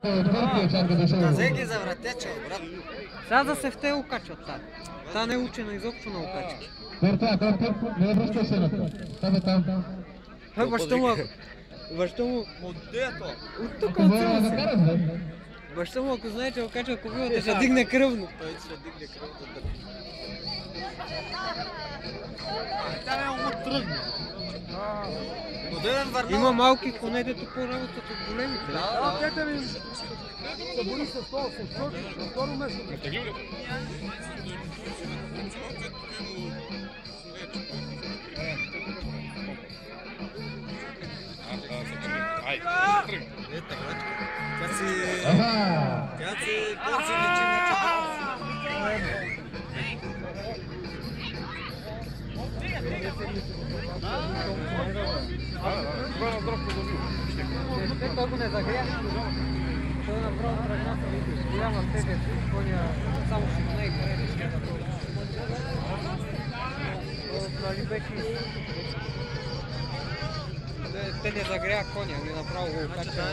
Казе ги за вратеча, брат. Сега да се в те окачат та. Та не е учена изобщо на окачки. Не обръщай се на това. Баща му... Отде е то? От тук от село. Баща му, ако знае, че окача кобилата, ще дигне кръвно. Той ще дигне кръвната. Тя не му тръгне. Модерен върнал. Има малки коне, дето по-работят от големите. Да, Петър им се бори с това, с чорти, на второ место. Ето, братко. Тя си по-си личи на чаката. Той го не загря. Той направо тръгна с голяма тежест, коня само ще го не играе. Нали беше... Те не загря коня, не направо го окача.